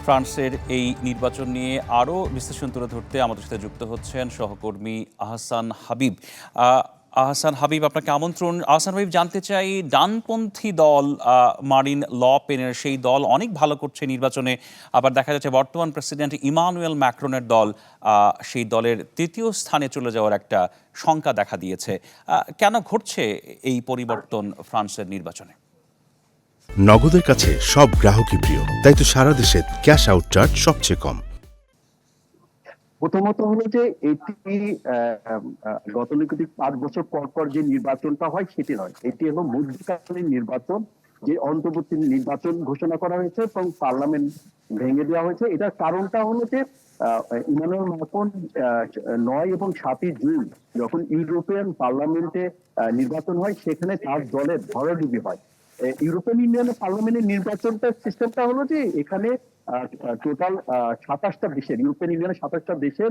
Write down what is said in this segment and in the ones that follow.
ফ্রান্সের এই নির্বাচন নিয়ে আরও বিশ্লেষণ তুলে ধরতে আমাদের সাথে যুক্ত হচ্ছেন সহকর্মী আহসান হাবিব। আহসান হাবিব, আপনাকে আমন্ত্রণ। আহসান হাবিব, জানতে চাই, ডানপন্থী দল মারিন ল পেনের সেই দল অনেক ভালো করছে নির্বাচনে, আবার দেখা যাচ্ছে বর্তমান প্রেসিডেন্ট ইমানুয়েল ম্যাক্রনের দল সেই দলের তৃতীয় স্থানে চলে যাওয়ার একটা শঙ্কা দেখা দিয়েছে। কেন ঘটছে এই পরিবর্তন ফ্রান্সের নির্বাচনে? নগদের কাছে সব গ্রাহকই প্রিয়, তাই তো সারা দেশে ক্যাশ আউট চার্জ সবচেয়ে কম। প্রথমত হলো যে এটি গতানুগতিক 5 বছর পর পর যে নির্বাচনটা হয় সেটি নয়, এটি হলো মধ্যকালীন নির্বাচন, যে অন্তর্বর্তী নির্বাচন ঘোষণা করা হয়েছে এবং পার্লামেন্ট ভেঙে দেওয়া হয়েছে। এটার কারণটা হলো যে ইমানুয়েল ম্যাক্রন 9 এবং 7 জুন যখন ইউরোপিয়ান পার্লামেন্টে নির্বাচন হয়, সেখানে তার দলের ভরাডুবি হয়। ইউরোপিয়ান ইউনিয়নের পার্লামেন্টের নির্বাচনটা সিস্টেমটা হলো যে এখানে টোটাল 27টা দেশের, ইউরোপিয়ান ইউনিয়নের 27টা দেশের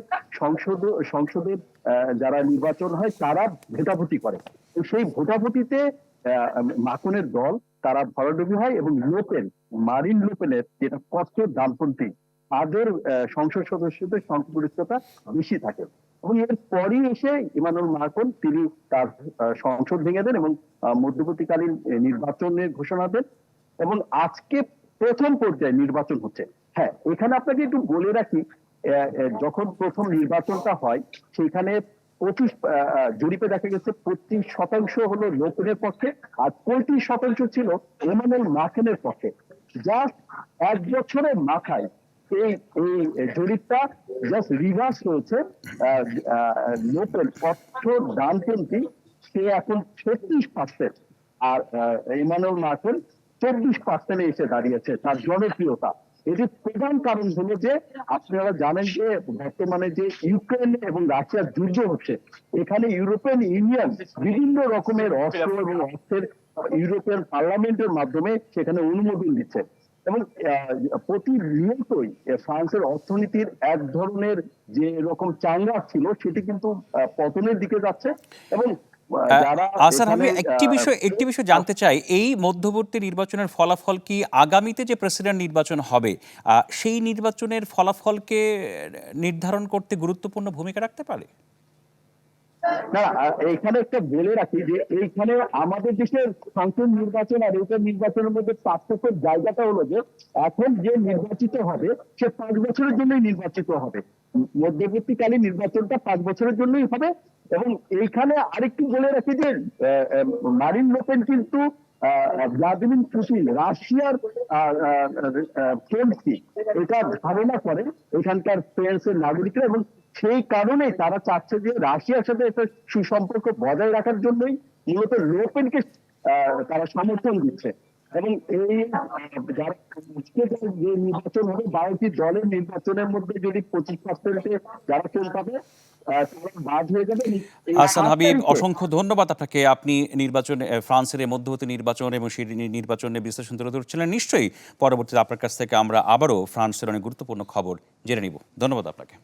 সংসদের যারা নির্বাচন হয় তারা ভোটাভুটি করে। তো সেই ভোটাভুটিতে মাকনের দল তারা ভরাডুবি হয় এবং মারিন লুপেনের যেটা কঠোর ডানপন্থী, তাদের সংসদ সদস্যদের সংখ্যাগরিষ্ঠতা বেশি থাকে। এবং এর পরই এসে ইমানুয়েল ম্যাক্রন তিনি তার সংসদ ভেঙে দেন এবং মধ্যবর্তীকালীন নির্বাচনের ঘোষণা দেন এবং আজকে প্রথম পর্যায়ে নির্বাচন হচ্ছে। হ্যাঁ, এখানে আপনাকে একটু বলে রাখি, যখন প্রথম নির্বাচনটা হয় সেখানে 25 জরিপে দেখা গেছে 25% হলো লোপেনের পক্ষে আর 35% ছিল ইমানুয়েল ম্যাক্রনের পক্ষে। জাস্ট 1 বছরের মাথায় এই এই জরিপটা জাস্ট রিভার্স হয়েছে। লোপের কঠোর ডানপন্থী সে এখন 36% আর ইমানুয়েল ম্যাক্রন 24% এসে দাঁড়িয়েছে তার জনপ্রিয়তা। এটির প্রধান কারণ হলো যে আপনারা জানেন যে বর্তমানে যে ইউক্রেন এবং রাশিয়ার যুদ্ধ হচ্ছে, এখানে ইউরোপিয়ান ইউনিয়ন বিভিন্ন রকমের অস্ত্র এবং অর্থের ইউরোপিয়ান পার্লামেন্টের মাধ্যমে সেখানে অনুমোদন দিচ্ছে এবং প্রতিনিয়তই ফ্রান্সের অর্থনীতির এক ধরনের যে রকম চাঙ্গা ছিল সেটি কিন্তু পতনের দিকে যাচ্ছে। এবং আহসান হাবিব, একটি বিষয় জানতে চাই, এই মধ্যবর্তী নির্বাচনের ফলাফল কি আগামীতে যে প্রেসিডেন্ট নির্বাচন হবে সেই নির্বাচনের ফলাফলকে নির্ধারণ করতে গুরুত্বপূর্ণ ভূমিকা রাখতে পারে? না, এখানে একটা বলে রাখি যে এইখানে আমাদের দেশের সংসদ নির্বাচন আর এইটার নির্বাচনের মধ্যে পার্থক্যের জায়গাটা হলো যে এখন যে নির্বাচিত হবে সে 5 বছরের জন্যই নির্বাচিত হবে। মধ্যবর্তীকালীন নির্বাচনটা 5 বছরের জন্যই হবে। এবং এইখানে আরেকটু বলে রাখি যে মারিন লোপেন কিন্তু ভ্লাদিমির পুতিন রাশিয়ার ফ্রেন্ডশিপ এটা ধারণা করে এখানকার ফ্রান্সের নাগরিকরা, এবং সেই কারণে তারা চাচ্ছে যে রাশিয়ার সাথে একটা সুসম্পর্ক বজায় রাখার জন্যই মূলত লোপেনকে তারা সমর্থন দিচ্ছে। এবং এই যারা যে নির্বাচন হবে 12টি দলের নির্বাচনের মধ্যে যদি 25% যারা চলে পাবে বাদ হয়ে যাবে। আহসান হাবিব, অসংখ্য ধন্যবাদ আপনাকে। আপনি ফ্রান্সের মধ্যবর্তী নির্বাচন এবং সেই নির্বাচনে বিশ্লেষণ তুলে ধরছিলেন। নিশ্চয়ই পরবর্তীতে আপনার কাছ থেকে আমরা আবারও ফ্রান্সের অনেক গুরুত্বপূর্ণ খবর জেনে নিব। ধন্যবাদ আপনাকে।